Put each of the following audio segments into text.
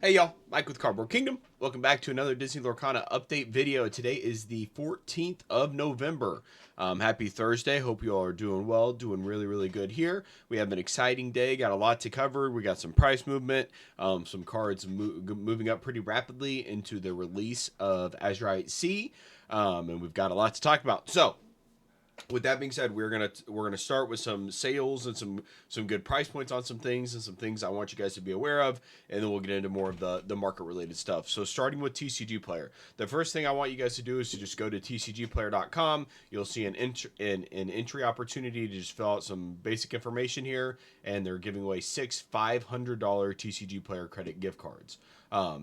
Hey y'all, Mike with Cardboard Kingdom. Welcome back to another Disney Lorcana update video. Today is the 14th of November. Happy Thursday. Hope you all are doing well, doing really good here. We have an exciting day, got a lot to cover. We got some price movement, some cards moving up pretty rapidly into the release of Azurite Sea, and we've got a lot to talk about. So, with that being said, we're gonna start with some sales and some good price points on some things and some things I want you guys to be aware of, and then we'll get into more of the market related stuff. So starting with TCG Player, the first thing I want you guys to do is to just go to TCGplayer.com. You'll see an entry opportunity to just fill out some basic information here, and they're giving away 6 $500 TCG Player credit gift cards.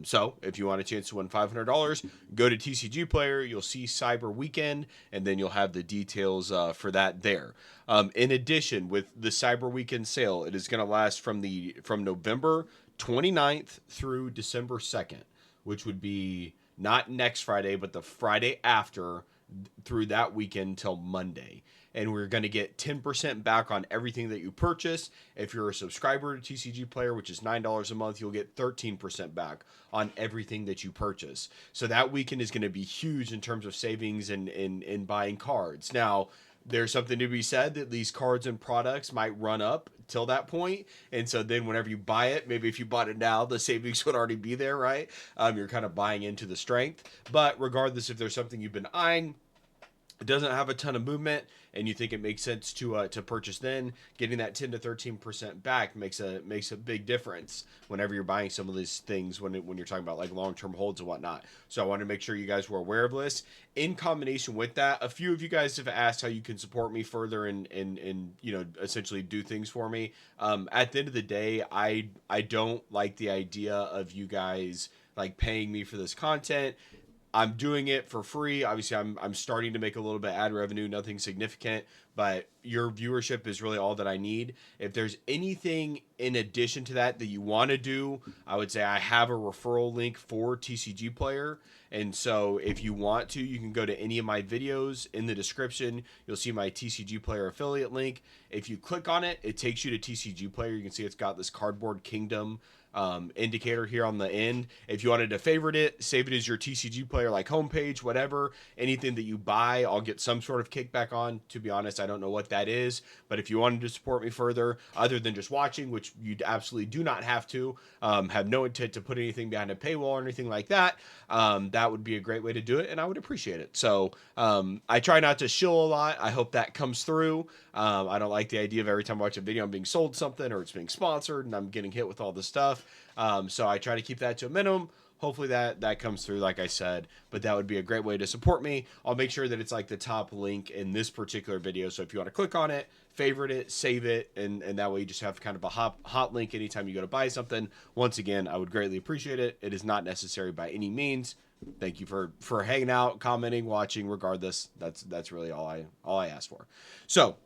So if you want a chance to win $500, go to TCG Player. You'll see Cyber Weekend, and then you'll have the details for that there. In addition, with the Cyber Weekend sale, it is going to last from November 29th through December 2nd, which would be not next Friday, but the Friday after through that weekend till Monday. And we're going to get 10% back on everything that you purchase. If you're a subscriber to TCG Player, which is $9 a month, you'll get 13% back on everything that you purchase. So that weekend is going to be huge in terms of savings and in buying cards. Now, there's something to be said that these cards and products might run up till that point, and so then whenever you buy it, maybe if you bought it now, the savings would already be there, right? You're kind of buying into the strength. But regardless, if there's something you've been eyeing, it doesn't have a ton of movement, and you think it makes sense to purchase, then getting that 10 to 13% back makes a big difference whenever you're buying some of these things when you're talking about like long-term holds and whatnot. So I want to make sure you guys were aware of this. In combination with that, a few of you guys have asked how you can support me further and essentially do things for me. At the end of the day, I don't like the idea of you guys like paying me for this content. I'm doing it for free. Obviously, I'm starting to make a little bit of ad revenue, nothing significant, but your viewership is really all that I need. If there's anything in addition to that that you want to do, I would say I have a referral link for TCG Player. And so if you want to, you can go to any of my videos in the description. You'll see my TCG Player affiliate link. If you click on it, it takes you to TCG Player. You can see it's got this Cardboard Kingdom indicator here on the end. If you wanted to favorite it, save it as your TCG Player like homepage, whatever. Anything that you buy, I'll get some sort of kickback on. To be honest, I don't know what that is, but if you wanted to support me further, other than just watching, which you absolutely do not have to, have no intent to put anything behind a paywall or anything like that, that would be a great way to do it, and I would appreciate it. So I try not to shill a lot. I hope that comes through. I don't like the idea of every time I watch a video, I'm being sold something or it's being sponsored and I'm getting hit with all this stuff. So I try to keep that to a minimum. Hopefully that comes through, like I said, but that would be a great way to support me. I'll make sure that it's like the top link in this particular video. So if you want to click on it, favorite it, save it, and that way you just have kind of a hot link anytime you go to buy something. Once again, I would greatly appreciate it. It is not necessary by any means. Thank you for hanging out, commenting, watching. Regardless, that's really all I ask for. So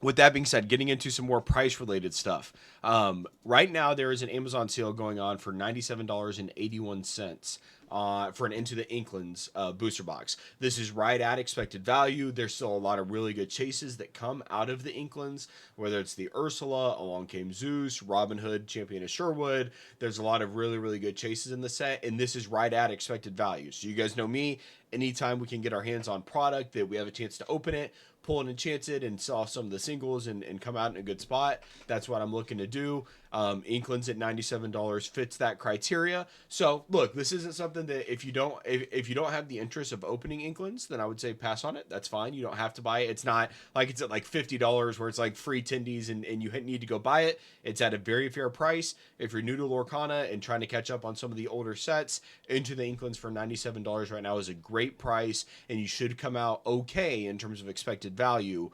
with that being said, getting into some more price related stuff. Right now, there is an Amazon sale going on for $97.81 for an Into the Inklings booster box. This is right at expected value. There's still a lot of really good chases that come out of the Inklings, whether it's the Ursula, Along Came Zeus, Robin Hood, Champion of Sherwood. There's a lot of really good chases in the set, and this is right at expected value. So you guys know me. Anytime we can get our hands on product that we have a chance to open it, pull an enchanted, and sell some of the singles and come out in a good spot, that's what I'm looking to do. Inklings at $97 fits that criteria. So look, this isn't something that if you don't have the interest of opening Inklings, then I would say pass on it. That's fine. You don't have to buy it. It's not like it's at like $50 where it's like free tendies and you need to go buy it. It's at a very fair price. If you're new to Lorcana and trying to catch up on some of the older sets, Into the Inklings for $97 right now is a great price, and you should come out okay in terms of expected value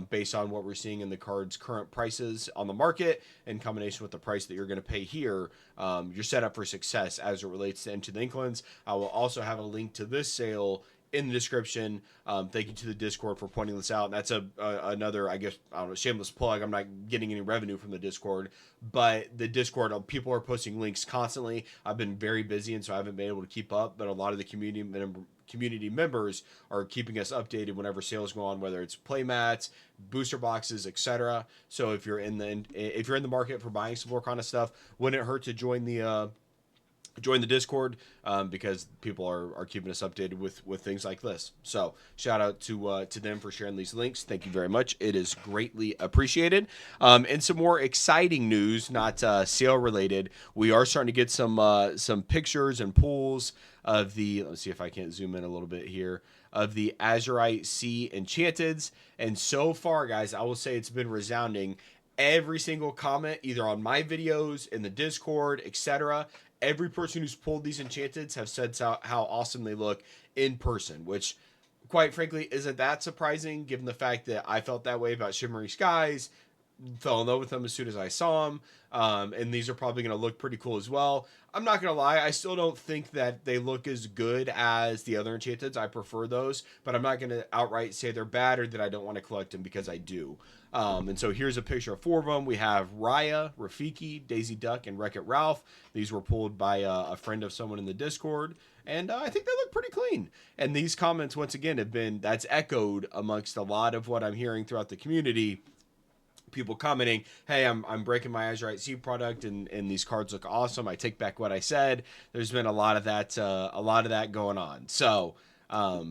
based on what we're seeing in the card's current prices on the market in combination with the price that you're going to pay here. You're set up for success as it relates to Into the Inklings. I will also have a link to this sale in the description. Thank you to the Discord for pointing this out. And that's another, I guess, I don't know, shameless plug. I'm not getting any revenue from the Discord, but the Discord, people are posting links constantly. I've been very busy, and so I haven't been able to keep up, but a lot of the community members are keeping us updated whenever sales go on, whether it's playmats, booster boxes, etc. So if you're in the market for buying some Lorcana stuff, wouldn't it hurt to join the join the Discord because people are keeping us updated with things like this. So shout out to them for sharing these links. Thank you very much. It is greatly appreciated. And some more exciting news, not sale related. We are starting to get some pictures and pulls of the. Let's see if I can't zoom in a little bit here. Of the Azurite Sea enchanteds. And so far, guys, I will say it's been resounding. Every single comment, either on my videos, in the Discord, etc., every person who's pulled these enchanteds have said how awesome they look in person, which, quite frankly, isn't that surprising given the fact that I felt that way about Shimmering Skies, fell in love with them as soon as I saw them, and these are probably going to look pretty cool as well. I'm not going to lie, I still don't think that they look as good as the other enchanteds. I prefer those, but I'm not going to outright say they're bad or that I don't want to collect them, because I do. And so here's a picture of 4 of them. We have Raya, Rafiki, Daisy Duck, and Wreck-It Ralph. These were pulled by a friend of someone in the Discord, and I think they look pretty clean. And these comments, once again, that's echoed amongst a lot of what I'm hearing throughout the community. People commenting, hey, I'm breaking my Azurite Sea product, and these cards look awesome. I take back what I said. There's been a lot of that going on. So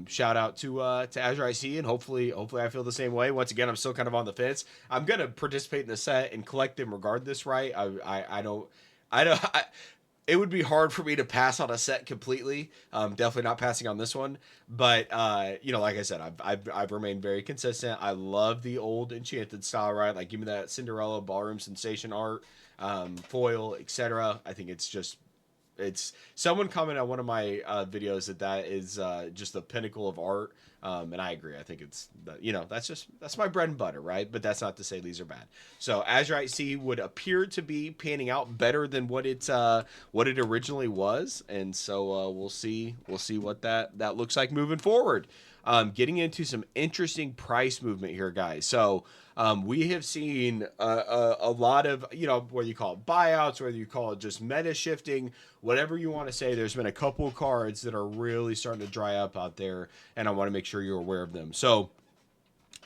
shout out to Azurite Sea, and hopefully I feel the same way. Once again, I'm still kind of on the fence. I'm gonna participate in the set and collect them regardless, right? I don't. It would be hard for me to pass on a set completely. Definitely not passing on this one. But like I said, I've remained very consistent. I love the old enchanted style, right? Like, give me that Cinderella ballroom sensation art, foil, etc. I think it's someone commented on one of my videos that is just the pinnacle of art, and I agree. I think it's that's my bread and butter, right? But that's not to say these are bad. So Azurite Sea would appear to be panning out better than what it originally was, and so we'll see what that looks like moving forward. Getting into some interesting price movement here, guys. So we have seen a lot of, whether you call it buyouts, whether you call it just meta shifting, whatever you want to say, there's been a couple of cards that are really starting to dry up out there, and I want to make sure you're aware of them. So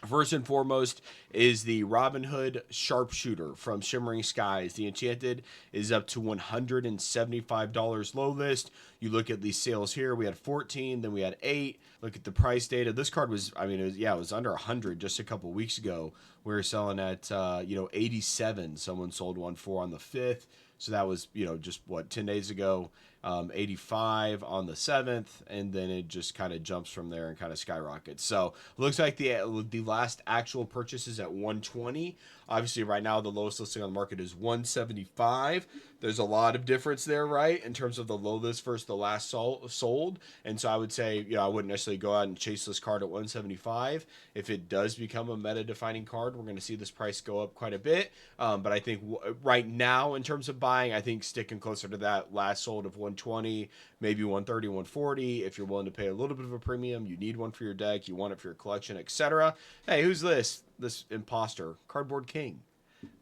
first and foremost is the Robin Hood Sharpshooter from Shimmering Skies. The enchanted is up to $175 low list. You look at these sales here. We had 14, then we had 8. Look at the price data. This card was, it was under 100 just a couple weeks ago. We were selling at 87. Someone sold one for on the 5th. So that was, just 10 days ago. 85 on the 7th, and then it just kind of jumps from there and kind of skyrockets. So looks like the last actual purchase is at 120. Obviously, right now the lowest listing on the market is 175. There's a lot of difference there, right, in terms of the low list versus the last sold. And so I would say, I wouldn't necessarily go out and chase this card at 175. If it does become a meta-defining card, we're going to see this price go up quite a bit. But I think right now, in terms of buying, I think sticking closer to that last sold of 120, maybe 130, 140. If you're willing to pay a little bit of a premium, you need one for your deck, you want it for your collection, etc. Hey, who's this? This imposter, Cardboard King.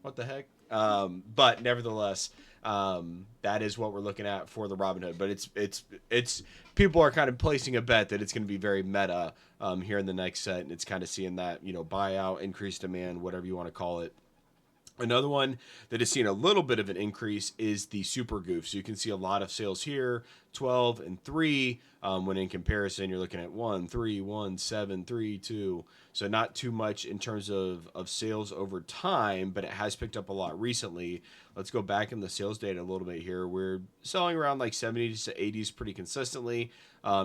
What the heck? But nevertheless, that is what we're looking at for the Robin Hood. But it's people are kind of placing a bet that it's going to be very meta here in the next set, and it's kind of seeing that buyout, increased demand, whatever you want to call it. Another one that has seen a little bit of an increase is the Super Goof. So you can see a lot of sales here, 12 and 3. When in comparison, you're looking at 1, 3, 1, 7, 3, 2. So not too much in terms of sales over time, but it has picked up a lot recently. Let's go back in the sales data a little bit here. We're selling around like 70s to 80s pretty consistently.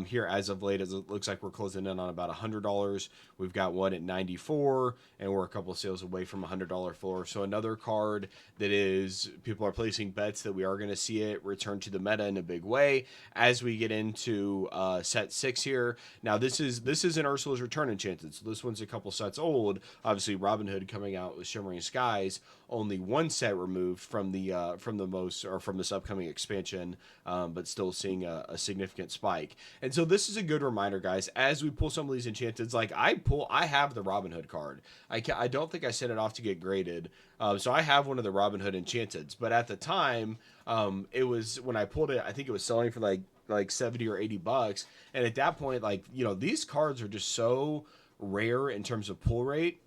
Here as of late, as it looks like we're closing in on about $100. We've got one at 94, and we're a couple of sales away from $100 floor. So another card that is, people are placing bets that we are going to see it return to the meta in a big way as we get into set 6 here. Now this is an Ursula's Return enchanted, so this one's a couple sets old. Obviously Robin Hood coming out with Shimmering Skies, only one set removed from this upcoming expansion, but still seeing a significant spike. And so this is a good reminder, guys, as we pull some of these enchanteds. Like I have the Robin Hood card. I don't think I sent it off to get graded. So I have one of the Robin Hood enchanteds, but at the time, it was, when I pulled it, I think it was selling for like 70 or 80 bucks. And at that point, these cards are just so rare in terms of pull rate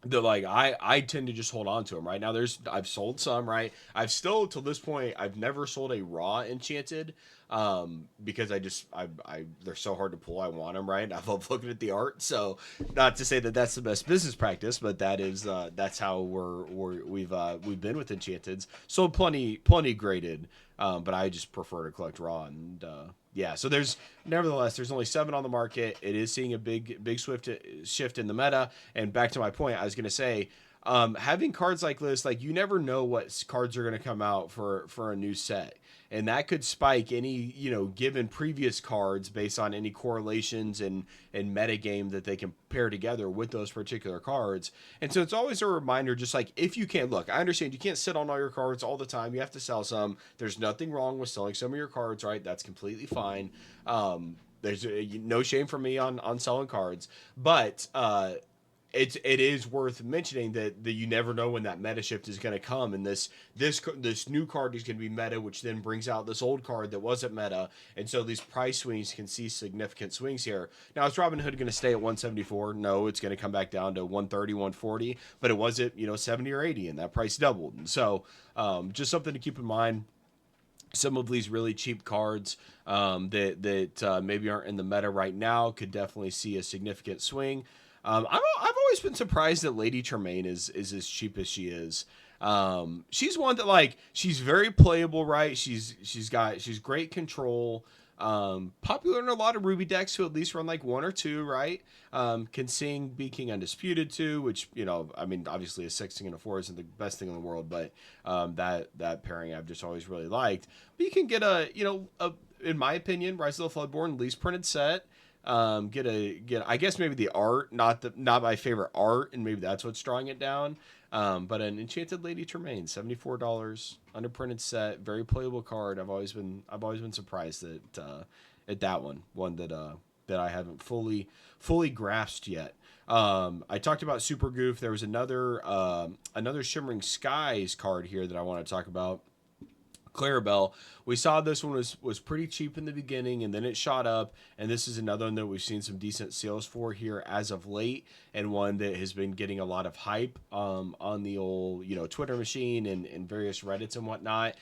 they're like I tend to just hold on to them. Right now, I've sold some. Right, I've still till this point I've never sold a raw enchanted, because I they're so hard to pull. I want them. Right, I love looking at the art. So not to say that that's the best business practice, but that's how we've been with enchanteds. Sold plenty graded, but I just prefer to collect raw. And yeah, so there's only 7 on the market. It is seeing a big swift shift in the meta. And back to my point, I was gonna say, having cards like this, like you never know what cards are gonna come out for a new set, and that could spike any given previous cards based on any correlations and meta game that they can pair together with those particular cards. And so it's always a reminder, just like, if you can look, I understand you can't sit on all your cards all the time. You have to sell some. There's nothing wrong with selling some of your cards, right? That's completely fine. There's no shame for me on selling cards, but it is worth mentioning that you never know when that meta shift is going to come, and this new card is going to be meta, which then brings out this old card that wasn't meta, and so these price swings can see significant swings here. Now, is Robin Hood going to stay at 174? No, it's going to come back down to 130, 140, but it was at 70 or 80, and that price doubled. And so just something to keep in mind. Some of these really cheap cards that maybe aren't in the meta right now could definitely see a significant swing. I've always been surprised that Lady Tremaine is as cheap as she is. She's one that, like, she's very playable, right? She's great control. Popular in a lot of Ruby decks who at least run like 1 or 2, right? Can sing Be King Undisputed too, which, I mean, obviously a 6 and a 4 isn't the best thing in the world, but that pairing I've just always really liked. But you can get in my opinion, Rise of the Floodborn least printed set. Get I guess maybe the art, not my favorite art, and maybe that's what's drawing it down. But an Enchanted Lady Tremaine, $74, underprinted set, very playable card. I've always been surprised at that one that I haven't fully grasped yet. I talked about Super Goof. There was another Shimmering Skies card here that I want to talk about. Clarabelle. We saw this one was pretty cheap in the beginning, and then it shot up, and this is another one that we've seen some decent sales for here as of late, and one that has been getting a lot of hype on the old Twitter machine and various Reddits and whatnot.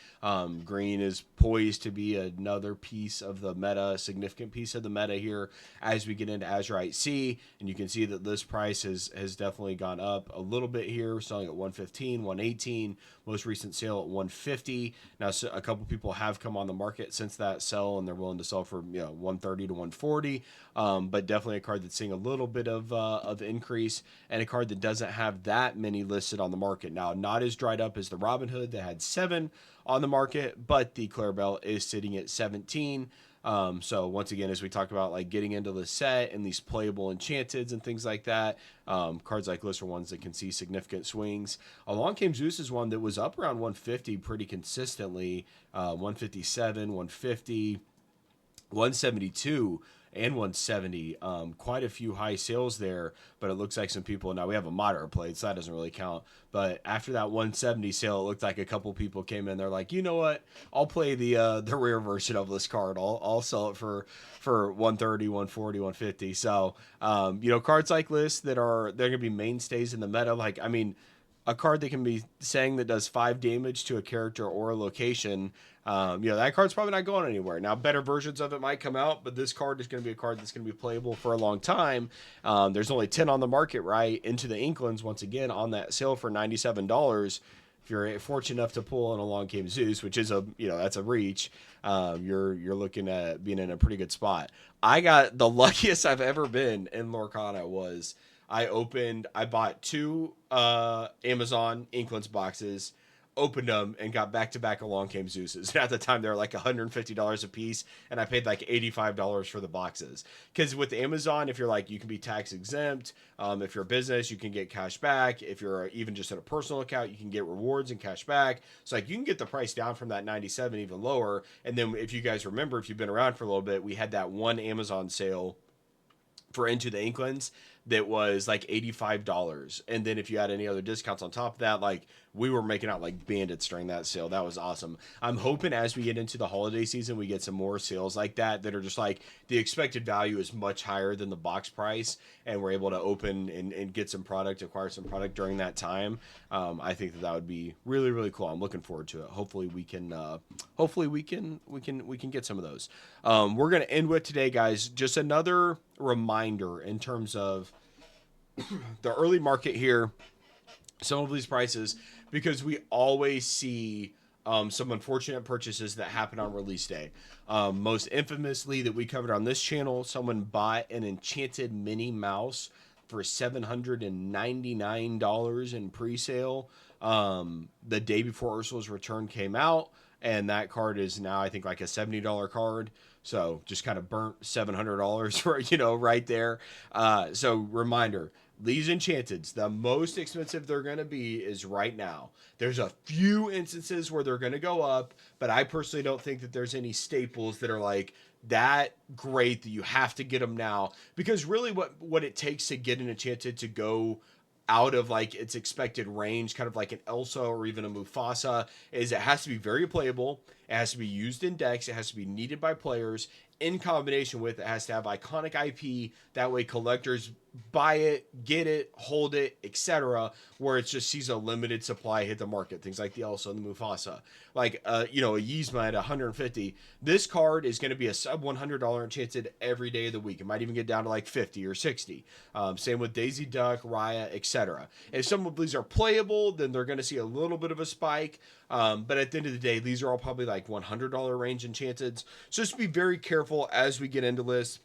Green is poised to be another piece of the meta, a significant piece of the meta here as we get into Azurite Sea, and you can see that this price has definitely gone up a little bit here. We're selling at 115, 118, most recent sale at 150. Now, so a couple people have come on the market since that sell, and they're willing to sell for 130 to 140. But definitely a card that's seeing a little bit of increase, and a card that doesn't have that many listed on the market. Now, not as dried up as the Robin Hood that had 7 on the market, but the Clarabelle is sitting at 17. So once again, as we talk about, like, getting into the set and these playable enchanteds and things like that, cards like this are ones that can see significant swings. Along Came Zeus is one that was up around 150 pretty consistently, 157, 150, 172 and 170. Quite a few high sales there, but it looks like some people, now we have a moderate plate, so that doesn't really count, but after that 170 sale, it looked like a couple people came in, they're like, you know what, I'll play the rare version of this card. I'll sell it for 130, 140, 150. So cards like this they're gonna be mainstays in the meta. Like, I mean, a card that can be saying that does 5 damage to a character or a location, that card's probably not going anywhere. Now, better versions of it might come out, but this card is going to be a card that's going to be playable for a long time. There's only 10 on the market, right? Into the Inklings, once again, on that sale for $97. If you're fortunate enough to pull in Along Came Zeus, which is that's a reach, you're looking at being in a pretty good spot. I got the luckiest I've ever been in Lorcana was I bought 2 Amazon Inklings boxes, opened them, and got back-to-back Along Came Zeus's. And at the time, they were like $150 a piece, and I paid like $85 for the boxes. Because with Amazon, if you're like, you can be tax exempt. If you're a business, you can get cash back. If you're even just at a personal account, you can get rewards and cash back. So like, you can get the price down from that 97 even lower. And then if you guys remember, if you've been around for a little bit, we had that one Amazon sale for Into the Inklings that was like $85. And then if you had any other discounts on top of that, like we were making out like bandits during that sale. That was awesome. I'm hoping as we get into the holiday season, we get some more sales like that are just like the expected value is much higher than the box price, and we're able to open and get some product, acquire some product during that time. I think that would be really, really cool. I'm looking forward to it. Hopefully we can get some of those. We're going to end with today, guys, just another reminder in terms of the early market here, some of these prices, because we always see some unfortunate purchases that happen on release day. Most infamously that we covered on this channel, someone bought an enchanted Minnie Mouse for $799 in pre-sale the day before Ursula's Return came out, and that card is now I think like a $70 card. So just kind of burnt $700 for, right there. So reminder, these enchanteds, the most expensive they're going to be is right now. There's a few instances where they're going to go up, but I personally don't think that there's any staples that are like that great that you have to get them now, because really what it takes to get an enchanted to go out of like its expected range, kind of like an Elsa or even a Mufasa, is it has to be very playable. It has to be used in decks. It has to be needed by players. In combination with, it has to have iconic IP. That way collectors buy it, get it, hold it, etc. Where it just sees a limited supply hit the market. Things like the Elsa and the Mufasa. Like, a Yzma at 150. This card is going to be a sub $100 enchanted every day of the week. It might even get down to like 50 or 60. Same with Daisy Duck, Raya, etc. If some of these are playable, then they're going to see a little bit of a spike. But at the end of the day, these are all probably like $100 range enchanteds. So just be very careful as we get into this.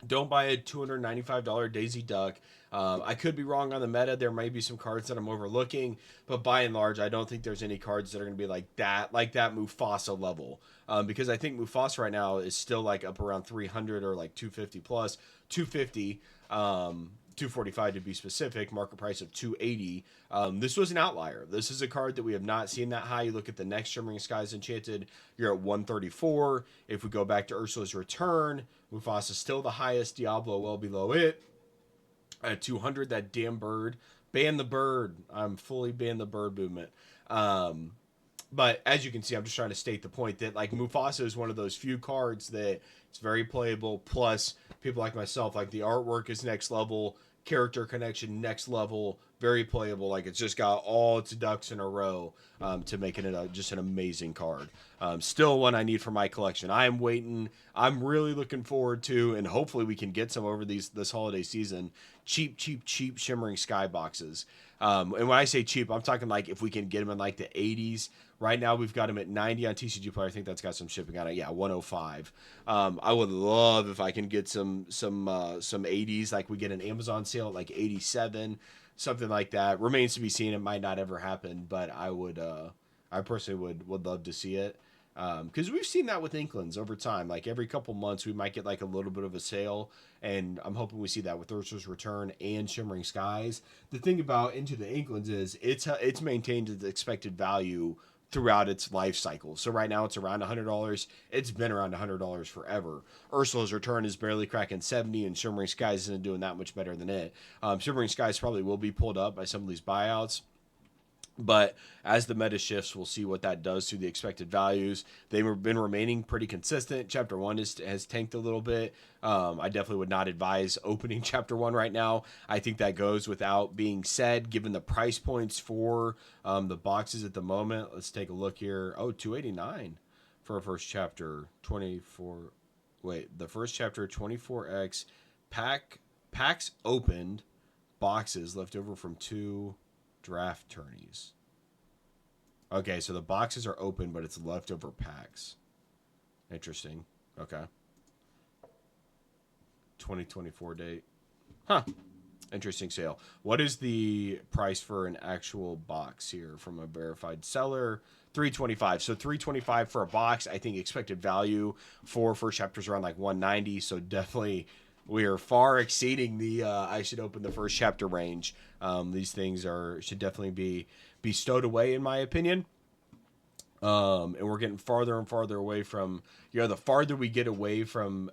Don't buy a $295 Daisy Duck. I could be wrong on the meta. There might be some cards that I'm overlooking, but by and large, I don't think there's any cards that are going to be like that Mufasa level. Because I think Mufasa right now is still like up around 300 or like 250 plus, 250. 245 to be specific, market price of 280. This was an outlier. This is a card that we have not seen that high. You look at the next Shimmering Skies Enchanted, you're at 134. If we go back to Ursula's Return, Mufasa's still the highest, Diablo well below it. At 200, that damn bird. Ban the bird. I'm fully ban the bird movement. But as you can see, I'm just trying to state the point that like Mufasa is one of those few cards that it's very playable. Plus, people like myself, like the artwork is next level, character connection next level, very playable. Like it's just got all its ducks in a row to making it just an amazing card. Still one I need for my collection. I am waiting. I'm really looking forward to, and hopefully we can get some over this holiday season. Cheap Shimmering Sky boxes. And when I say cheap, I'm talking like if we can get them in like the 80s. Right now we've got them at 90 on TCGplayer. I think that's got some shipping on it. Yeah, 105. I would love if I can get some 80s, like we get an Amazon sale at like 87, something like that. Remains to be seen. It might not ever happen, but I personally would love to see it. Because we've seen that with Inklings over time. Like every couple months, we might get like a little bit of a sale, and I'm hoping we see that with Ursula's Return and Shimmering Skies. The thing about Into the Inklings is it's maintained its expected value throughout its life cycle. So right now it's around $100. It's been around $100 forever. Ursula's Return is barely cracking 70, and Shimmering Skies isn't doing that much better than it. Shimmering Skies probably will be pulled up by some of these buyouts. But as the meta shifts, we'll see what that does to the expected values. They've been remaining pretty consistent. Chapter 1 has tanked a little bit. I definitely would not advise opening Chapter 1 right now. I think that goes without being said, given the price points for the boxes at the moment. Let's take a look here. Oh, $289 for a first chapter. 24. Wait, the first chapter, 24x. Packs opened. Boxes left over from 2 draft tourneys. Okay, so the boxes are open, but it's leftover packs. Interesting. Okay. 2024 date. Huh. Interesting sale. What is the price for an actual box here from a verified seller? $325. So $325 for a box. I think expected value for first chapters around like $190. So definitely we are far exceeding the I should open the first chapter range. These things should definitely be stowed away, in my opinion. And we're getting farther and farther away from, the farther we get away from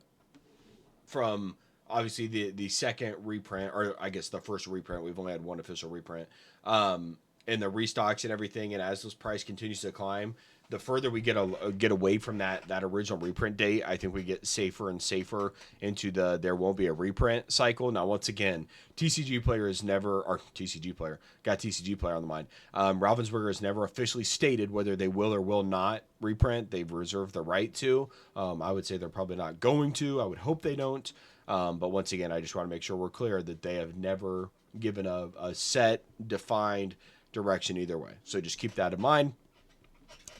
obviously the second reprint, or I guess the first reprint. We've only had one official reprint. And the restocks and everything, and as this price continues to climb, the further we get away from that original reprint date, I think we get safer and safer into the there won't be a reprint cycle. Now, once again, TCG player is never, or TCG player got TCG player on the mind. Ravensburger has never officially stated whether they will or will not reprint. They've reserved the right to. I would say they're probably not going to. I would hope they don't. But once again, I just want to make sure we're clear that they have never given a set, defined direction either way. So just keep that in mind.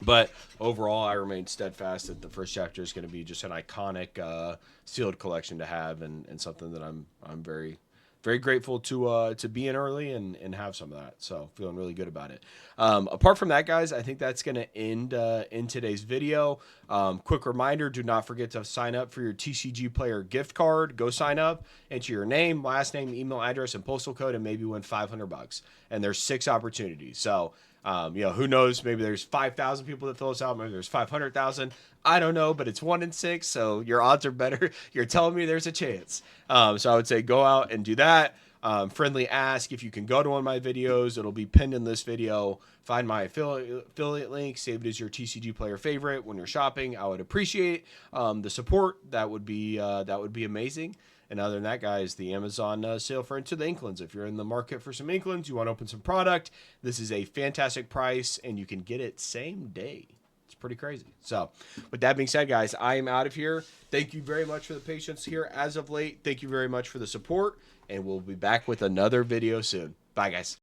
But overall, I remain steadfast that the first chapter is going to be just an iconic sealed collection to have, and something that I'm very, very grateful to be in early and have some of that. So feeling really good about it. Apart from that, guys, I think that's going to end in today's video. Quick reminder, do not forget to sign up for your TCG Player gift card. Go sign up, enter your name, last name, email address, and postal code, and maybe win $500. And there's 6 opportunities. So who knows? Maybe there's 5,000 people that fill us out. Maybe there's 500,000. I don't know, but it's 1 in 6, so your odds are better. You're telling me there's a chance. So I would say go out and do that. Friendly ask if you can go to one of my videos. It'll be pinned in this video. Find my affiliate link. Save it as your TCG player favorite when you're shopping. I would appreciate the support. That would be amazing. And other than that, guys, the Amazon sale for Into the Inklings. If you're in the market for some Inklings, you want to open some product, this is a fantastic price, and you can get it same day. It's pretty crazy. So with that being said, guys, I am out of here. Thank you very much for the patience here as of late. Thank you very much for the support, and we'll be back with another video soon. Bye, guys.